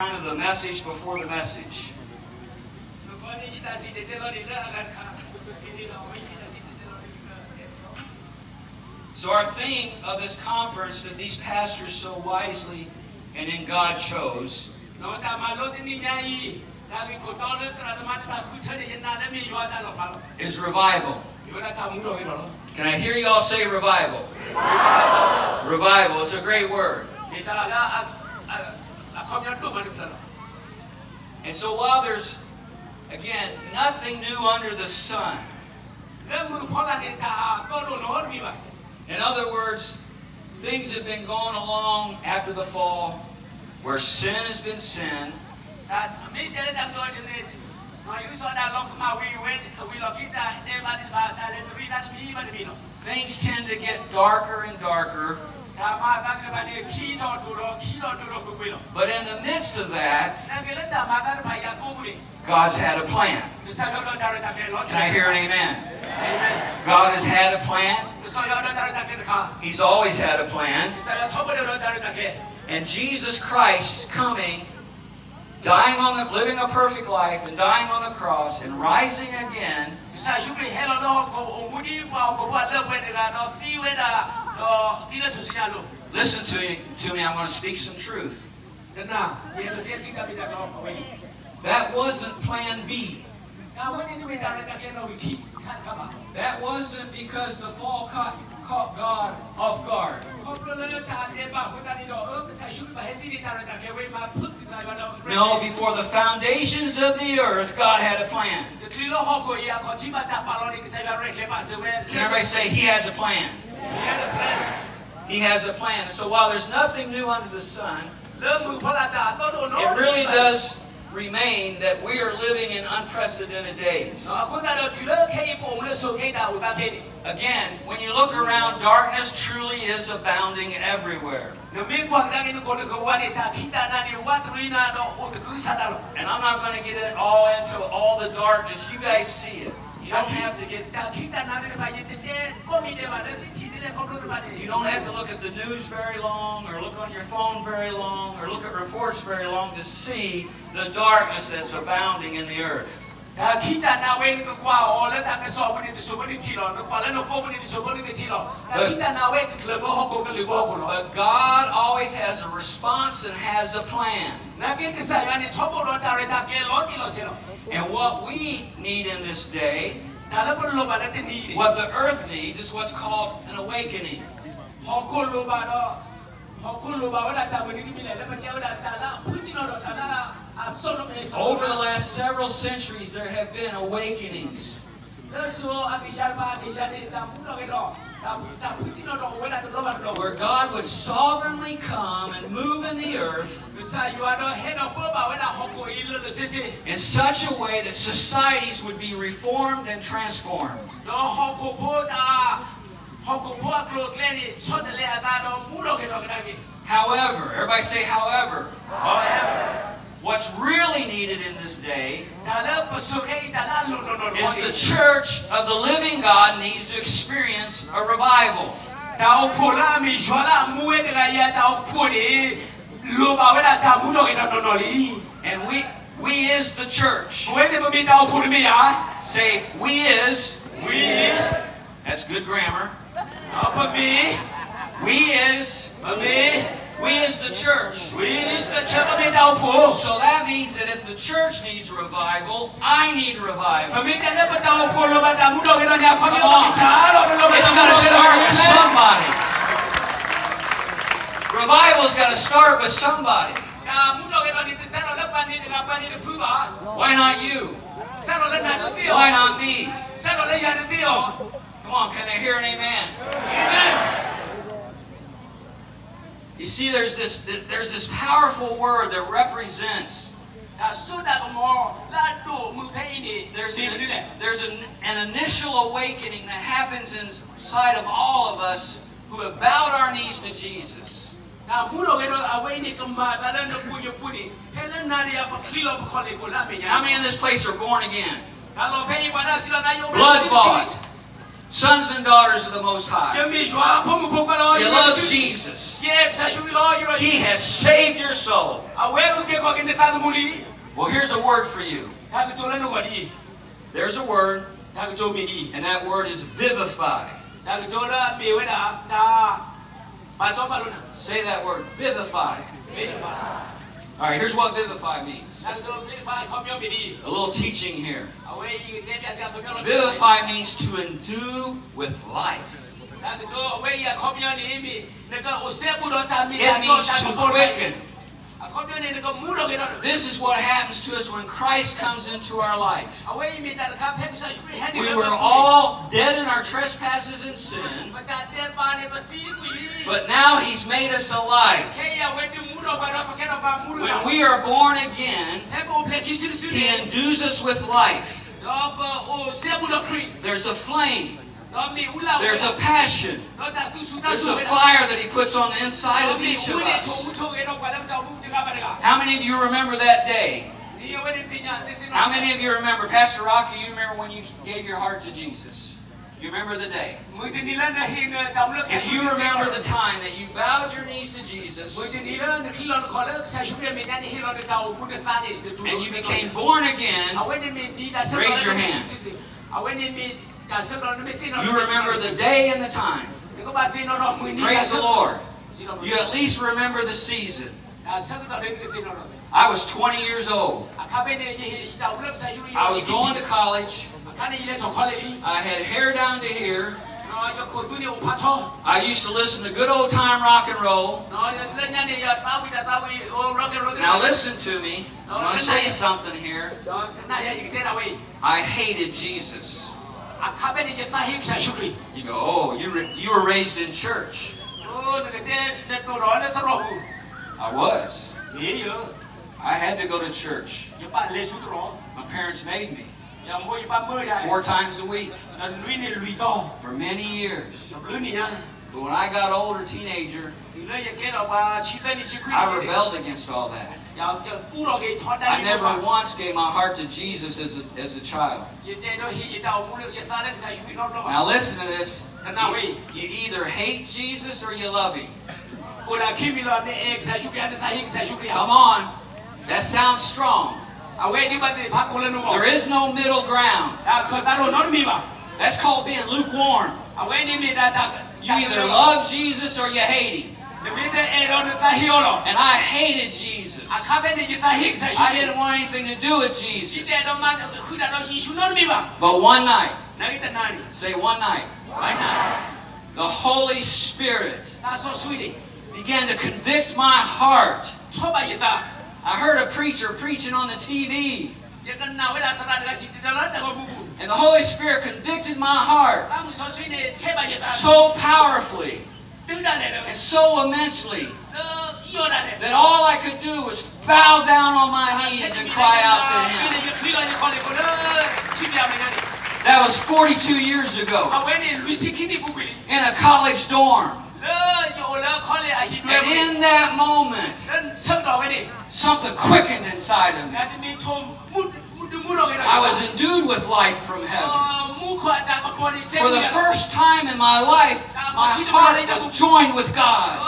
Kind of the message before the message. So our theme of this conference that these pastors so wisely and in God chose is revival. Can I hear you all say revival? Revival. Revival. It's a great word. And so while there's, again, nothing new under the sun, in other words, things have been going along after the fall where sin has been sin. Things tend to get darker and darker. But in the midst of that, God's had a plan. Can I hear an amen? Amen. God has had a plan. He's always had a plan. And Jesus Christ coming, dying on the, living a perfect life and dying on the cross and rising again. Listen to me, I'm going to speak some truth. That wasn't plan B. That wasn't because the fall caught God off guard. No, before the foundations of the earth, God had a plan. Can everybody say, He has a plan? He has a plan. And so while there's nothing new under the sun, it really does remain that we are living in unprecedented days. Again, when you look around, darkness truly is abounding everywhere. And I'm not going to get it all into all the darkness. You guys see it. You don't have to get. You don't have to look at the news very long, or look on your phone very long, or look at reports very long to see the darkness that's abounding in the earth. But God always has a response and has a plan. And what we need in this day, what the earth needs, is what's called an awakening. Over the last several centuries, there have been awakenings. Where God would sovereignly come and move in the earth in such a way that societies would be reformed and transformed. However, everybody say however. What's really needed in this day is the church of the living God needs to experience a revival. And we is the church. Say, we is. That's good grammar. We is the church. So that means that if the church needs revival, I need revival. Come on. It's got to start with somebody. Revival's got to start with somebody. Why not you? Why not me? Come on, can I hear an amen? Amen. You see, there's this powerful word that represents. There's an initial awakening that happens inside of all of us who have bowed our knees to Jesus. How many in this place are born again? Blood bought. Sons and daughters of the Most High. You love Jesus. He has saved your soul. Well, here's a word for you. There's a word, and that word is vivify. Say that word, vivify. All right, here's what vivify means. A little teaching here. Vivify means to endue with life. It means to quicken. This is what happens to us when Christ comes into our life. We were all dead in our trespasses and sin, but now He's made us alive. When we are born again, He endues us with life. There's a flame. There's a passion. There's a fire that He puts on the inside of each of us. How many of you remember that day? How many of you remember, Pastor Rocky, you remember when you gave your heart to Jesus? You remember the day? If you remember the time that you bowed your knees to Jesus and you became born again, raise your hand. You remember the day and the time. Praise the Lord. You at least remember the season. I was 20 years old. I was going to college. I had hair down to here. I used to listen to good old time rock and roll. Now listen to me. I'm going to say something here. I hated Jesus. You go, oh, you were raised in church. I was. I had to go to church. My parents made me. 4 times a week. For many years. But when I got older, teenager, I rebelled against all that. I never once gave my heart to Jesus as a child. Now listen to this. You either hate Jesus or you love Him. Come on. That sounds strong. There is no middle ground. That's called being lukewarm. You either love Jesus or you hate Him. And I hated Jesus. I didn't want anything to do with Jesus. But one night, say one night, the Holy Spirit began to convict my heart. I heard a preacher preaching on the TV. And the Holy Spirit convicted my heart so powerfully and so immensely that all I could do was bow down on my knees and cry out to Him. That was 42 years ago in a college dorm. And in that moment, something quickened inside of me. I was endued with life from heaven. For the first time in my life, my heart was joined with God.